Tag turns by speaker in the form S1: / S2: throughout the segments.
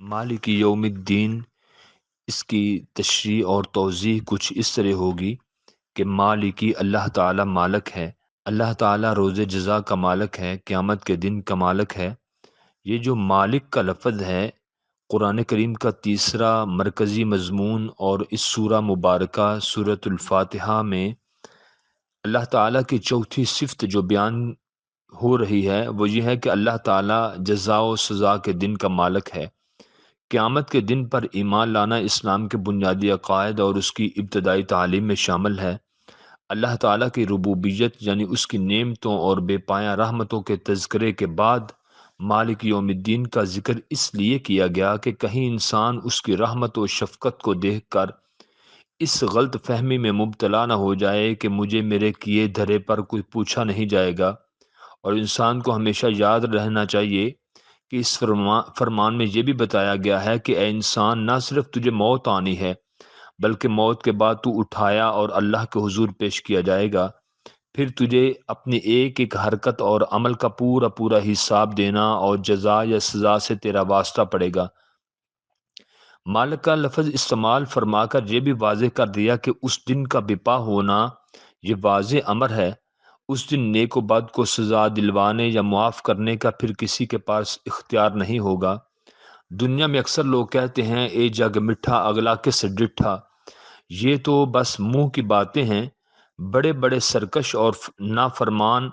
S1: مالک یوم الدین، اس کی تشریح اور توضیح کچھ اس طرح ہوگی کہ مالکی اللہ تعالی مالک ہے، اللہ تعالی روز جزا کا مالک ہے، قیامت کے دن کا مالک ہے۔ یہ جو مالک کا لفظ ہے قرآن کریم کا تیسرا مرکزی مضمون، اور اس سورہ مبارکہ سورۃ الفاتحہ میں اللہ تعالیٰ کی چوتھی صفت جو بیان ہو رہی ہے وہ یہ ہے کہ اللہ تعالیٰ جزا و سزا کے دن کا مالک ہے۔ قیامت کے دن پر ایمان لانا اسلام کے بنیادی عقائد اور اس کی ابتدائی تعلیم میں شامل ہے۔ اللہ تعالیٰ کی ربوبیت یعنی اس کی نعمتوں اور بے پایہ رحمتوں کے تذکرے کے بعد مالک یوم الدین کا ذکر اس لیے کیا گیا کہ کہیں انسان اس کی رحمت و شفقت کو دیکھ کر اس غلط فہمی میں مبتلا نہ ہو جائے کہ مجھے میرے کیے دھرے پر کوئی پوچھا نہیں جائے گا۔ اور انسان کو ہمیشہ یاد رہنا چاہیے کہ اس فرمان میں یہ بھی بتایا گیا ہے کہ اے انسان، نہ صرف تجھے موت آنی ہے بلکہ موت کے بعد تو اٹھایا اور اللہ کے حضور پیش کیا جائے گا، پھر تجھے اپنی ایک ایک حرکت اور عمل کا پورا پورا حساب دینا، اور جزا یا سزا سے تیرا واسطہ پڑے گا۔ مالک کا لفظ استعمال فرما کر یہ بھی واضح کر دیا کہ اس دن کا بپا ہونا یہ واضح امر ہے۔ اس دن نیک و بد کو سزا دلوانے یا معاف کرنے کا پھر کسی کے پاس اختیار نہیں ہوگا۔ دنیا میں اکثر لوگ کہتے ہیں اے جگ مٹھا اگلا کس ڈٹھا، یہ تو بس منہ کی باتیں ہیں۔ بڑے بڑے سرکش اور نافرمان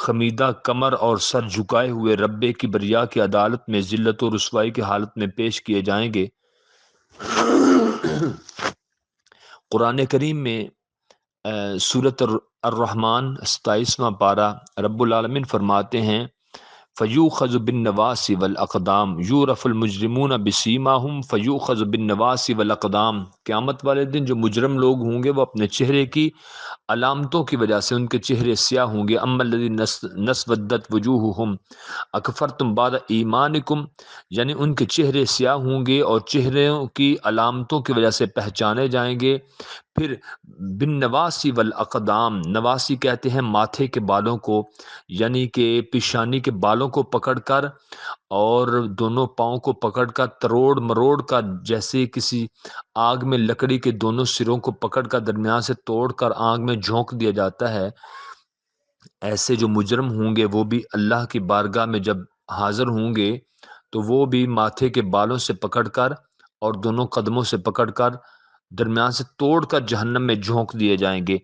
S1: خمیدہ کمر اور سر جھکائے ہوئے رب کبریا کی عدالت میں ذلت و رسوائی کی حالت میں پیش کیے جائیں گے۔ قرآن کریم میں سورۃ الرحمن 27واں پارہ رب العالمین فرماتے ہیں فیوخذ بالنواصی والاقدام یورف المجرمون بسیماہم فیوخذ بالنواصی والاقدام۔ قیامت والے دن جو مجرم لوگ ہوں گے وہ اپنے چہرے کی علامتوں کی وجہ سے ان کے چہرے سیاہ ہوں گے۔ اما الذین نسودت وجوہہم اکفرتم بعد ایمانکم، یعنی ان کے چہرے سیاہ ہوں گے اور چہروں کی علامتوں کی وجہ سے پہچانے جائیں گے۔ پھر بالنواسی والاقدام، نواسی کہتے ہیں ماتھے کے بالوں کو، یعنی کہ پیشانی کے بالوں کو پکڑ کر اور دونوں پاؤں کو پکڑ کر تروڑ مروڑ کر، جیسے کسی آگ میں لکڑی کے دونوں سروں کو پکڑ کر درمیان سے توڑ کر آگ میں جھونک دیا جاتا ہے، ایسے جو مجرم ہوں گے وہ بھی اللہ کی بارگاہ میں جب حاضر ہوں گے تو وہ بھی ماتھے کے بالوں سے پکڑ کر اور دونوں قدموں سے پکڑ کر درمیان سے توڑ کر جہنم میں جھونک دیے جائیں گے۔